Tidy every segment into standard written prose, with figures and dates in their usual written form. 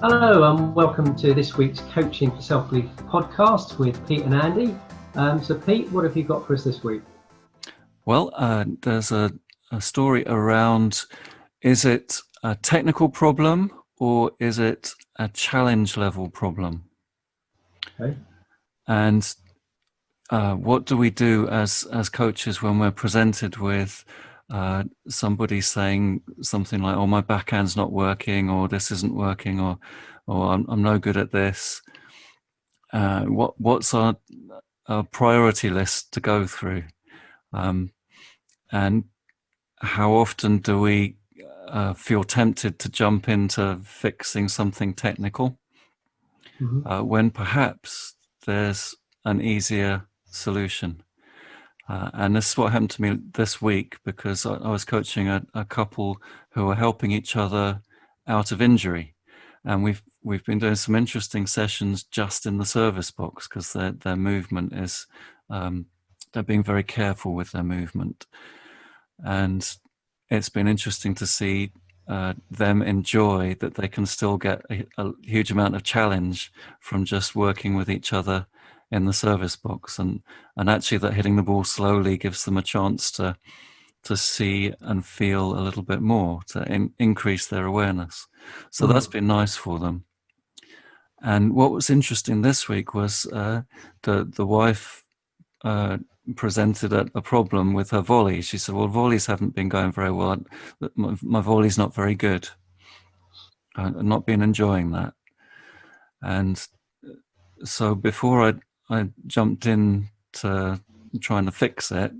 Hello and welcome to this week's Coaching for Self-Belief podcast with Pete and Andy. So Pete, what have you got for us this week? Well, there's a story around, is it a technical problem or is it a challenge level problem? Okay. And what do we do as coaches when we're presented with somebody saying something like, oh, my backhand's not working, or this isn't working, or I'm no good at this? What's our priority list to go through? And how often do we feel tempted to jump into fixing something technical when perhaps there's an easier solution? And this is what happened to me this week, because I was coaching a couple who are helping each other out of injury, and we've been doing some interesting sessions just in the service box, because their movement is they're being very careful with their movement, and it's been interesting to see them enjoy that they can still get a huge amount of challenge from just working with each other in the service box, and actually that hitting the ball slowly gives them a chance to see and feel a little bit more, to increase their awareness. So that's been nice for them. And what was interesting this week was the wife presented a problem with her volley. She said, well, volleys haven't been going very well. My volley's not very good. I've not been enjoying that. And so before I jumped in to trying to fix it,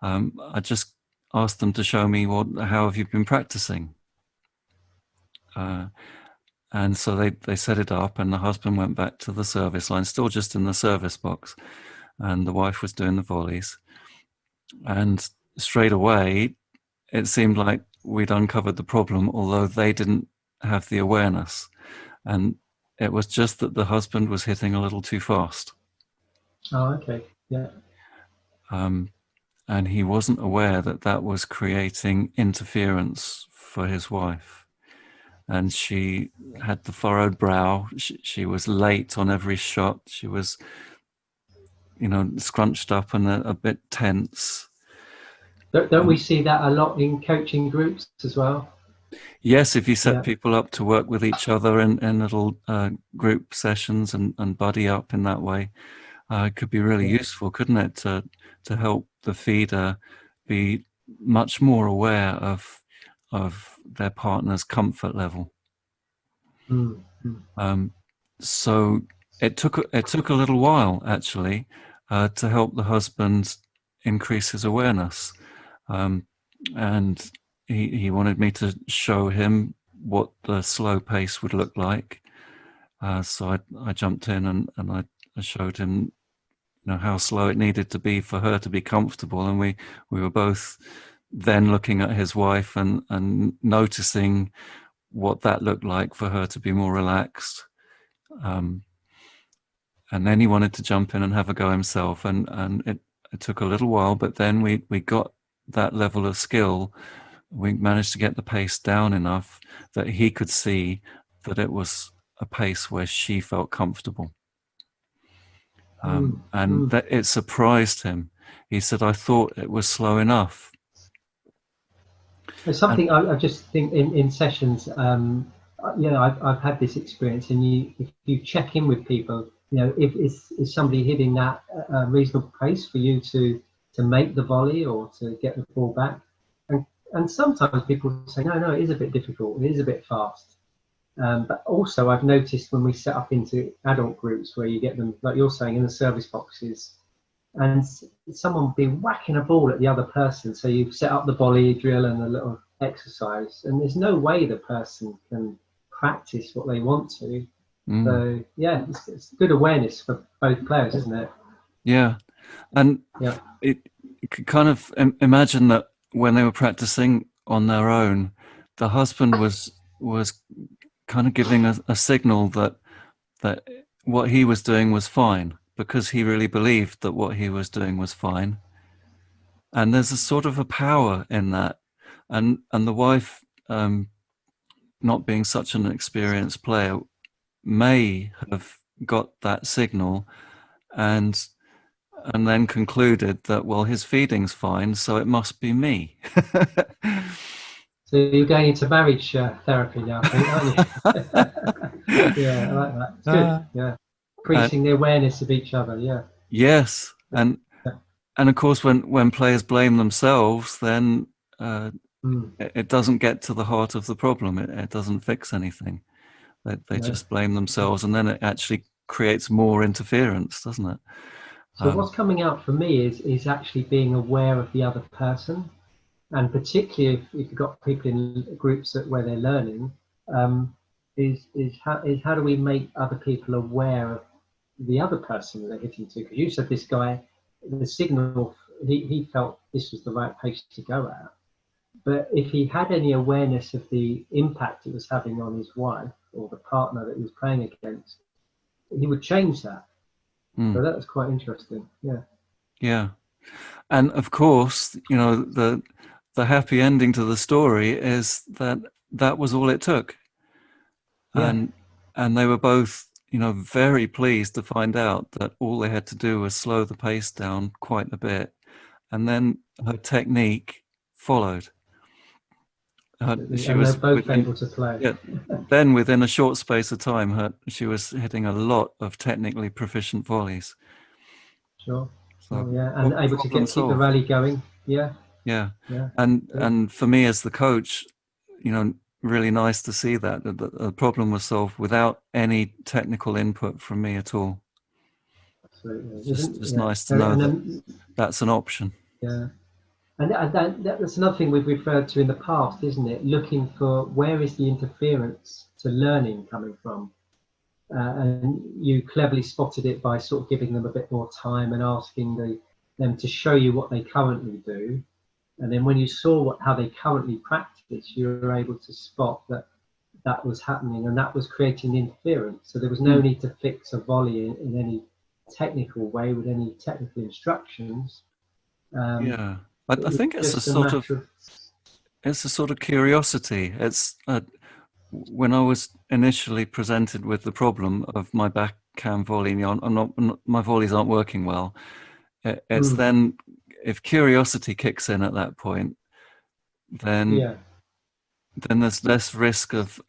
I just asked them to show me how have you been practicing? And so they set it up, and the husband went back to the service line, still just in the service box, and the wife was doing the volleys. And straight away, it seemed like we'd uncovered the problem, although they didn't have the awareness. And it was just that the husband was hitting a little too fast. Oh, okay. Yeah. And he wasn't aware that that was creating interference for his wife. And she had the furrowed brow. She was late on every shot. She was, scrunched up and a bit tense. Don't we see that a lot in coaching groups as well? Yes, if you set people up to work with each other in little group sessions and buddy up in that way, it could be really useful, couldn't it, to help the feeder be much more aware of their partner's comfort level. So it took a little while, actually, to help the husband increase his awareness, and he wanted me to show him what the slow pace would look like. So I jumped in and I showed him how slow it needed to be for her to be comfortable, and we were both then looking at his wife and noticing what that looked like for her to be more relaxed. And then he wanted to jump in and have a go himself, and it took a little while, but then we got that level of skill. We managed to get the pace down enough that he could see that it was a pace where she felt comfortable. And that it surprised him. He said, I thought it was slow enough. There's something I just think in sessions, I've had this experience, and if you check in with people, if is somebody hitting that reasonable pace for you to make the volley or to get the ball back, and sometimes people say, no, it is a bit difficult, it is a bit fast. But also I've noticed when we set up into adult groups where you get them, like you're saying, in the service boxes, and someone will be whacking a ball at the other person. So you've set up the volley drill and a little exercise, and there's no way the person can practice what they want to. So yeah, it's good awareness for both players, isn't it? Yeah. And you could kind of imagine that when they were practicing on their own, the husband was kind of giving a signal that what he was doing was fine, because he really believed that what he was doing was fine. And there's a sort of a power in that. And the wife, not being such an experienced player, may have got that signal and then concluded that, well, his feeding's fine, so it must be me. So you're going into marriage therapy now, I think, aren't you? Yeah, I like that. It's good. Yeah, increasing the awareness of each other. Yeah. Yes, Yeah. and of course, when players blame themselves, then it doesn't get to the heart of the problem. It doesn't fix anything. They No. just blame themselves, and then it actually creates more interference, doesn't it? So what's coming out for me is actually being aware of the other person, and particularly if you've got people in groups where they're learning, is how do we make other people aware of the other person that they're hitting to? Because you said this guy, the signal, he felt this was the right pace to go at. But if he had any awareness of the impact it was having on his wife or the partner that he was playing against, he would change that. So that was quite interesting. Yeah. Yeah. And of course, you know, the happy ending to the story is that that was all it took. Yeah. And they were both, you know, very pleased to find out that all they had to do was slow the pace down quite a bit, and then her technique followed. She And they're was both within, able to play. yeah, then within a short space of time, she was hitting a lot of technically proficient volleys. Sure. So Yeah, and able to problem keep the solved. rally going. Yeah. Yeah, Yeah. and for me as the coach, you know, really nice to see that the problem was solved without any technical input from me at all. Absolutely. It's just Yeah. nice to know And that then, that's an option. yeah. And that's another thing we've referred to in the past, isn't it? Looking for where is the interference to learning coming from. And you cleverly spotted it by sort of giving them a bit more time and asking them to show you what they currently do. And then when you saw how they currently practice, you were able to spot that was happening and that was creating interference. So there was no need to fix a volley in any technical way with any technical instructions. Yeah, It I was think just a matter of, it's a sort of curiosity. It's when I was initially presented with the problem of my backhand volley, you know, my volleys aren't working well. It's then if curiosity kicks in at that point, then yeah, there's less risk of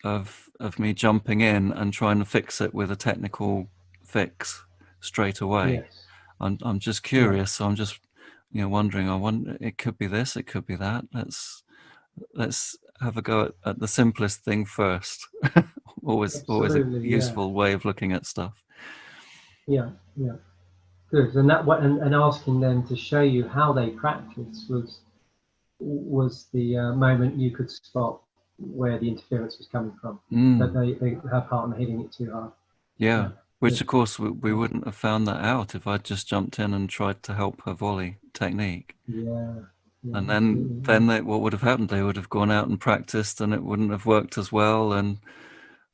me jumping in and trying to fix it with a technical fix straight away. yes, I'm just yeah, curious, so I'm just, you know, wondering. I wonder, it could be this, it could be that. Let's have a go at the simplest thing first. always a absolutely, yeah, useful way of looking at stuff. yeah, yeah. Good. And and asking them to show you how they practice was the moment you could spot where the interference was coming from. That her partner hitting it too hard. Yeah, Yeah, which good. of course we wouldn't have found that out if I'd just jumped in and tried to help her volley technique. Yeah, yeah, And absolutely. what would have happened? They would have gone out and practiced, and it wouldn't have worked as well. And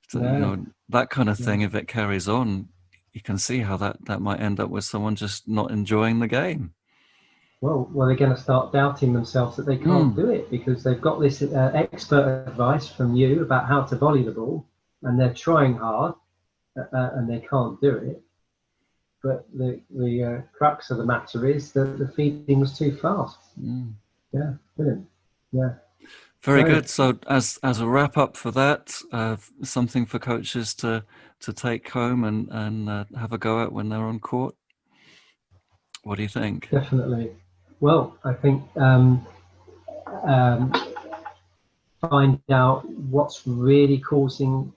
so, you No, know, that kind of no. thing. If it carries on, you can see how that might end up with someone just not enjoying the game. Well, they're going to start doubting themselves that they can't do it because they've got this expert advice from you about how to volley the ball, and they're trying hard, and they can't do it. But the crux of the matter is that the feeding was too fast. Yeah, brilliant. Yeah. Very good. So as a wrap up for that, something for coaches to take home and have a go at when they're on court. What do you think? Definitely. Well, I think um, find out what's really causing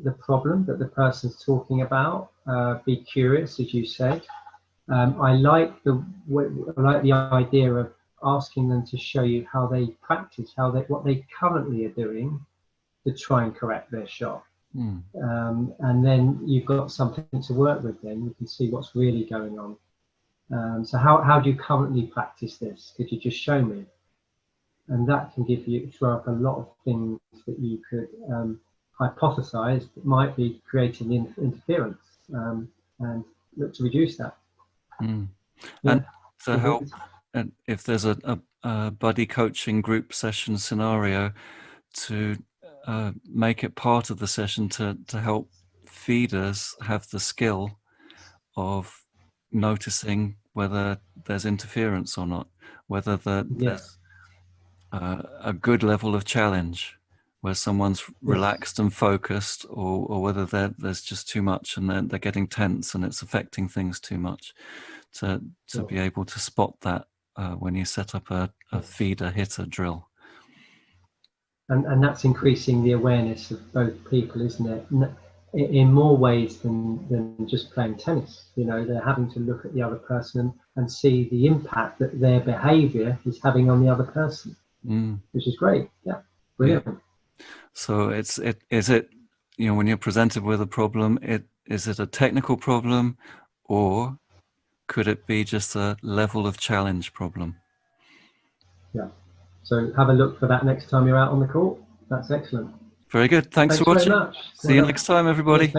the problem that the person's talking about. Be curious, as you said. I like the idea of asking them to show you how they practice, what they currently are doing to try and correct their shot. And then you've got something to work with. Then you can see what's really going on. So how do you currently practice this? Could you just show me? And that can throw up a lot of things that you could hypothesize that might be creating interference, and look to reduce that. And to help, and if there's a buddy coaching group session scenario, to make it part of the session to help feeders have the skill of noticing whether there's interference or not, whether there's a good level of challenge where someone's relaxed and focused, or whether there's just too much and they're getting tense and it's affecting things too much, to be able to spot that when you set up a feeder hitter drill. And that's increasing the awareness of both people, isn't it? In more ways than just playing tennis. You know, they're having to look at the other person and see the impact that their behavior is having on the other person, which is great. Yeah, brilliant. Yeah. So is it, you know, when you're presented with a problem, is it a technical problem, or could it be just a level of challenge problem? Yeah. So have a look for that next time you're out on the court. That's excellent. Very good. Thanks for watching. Very much. See you next time, everybody.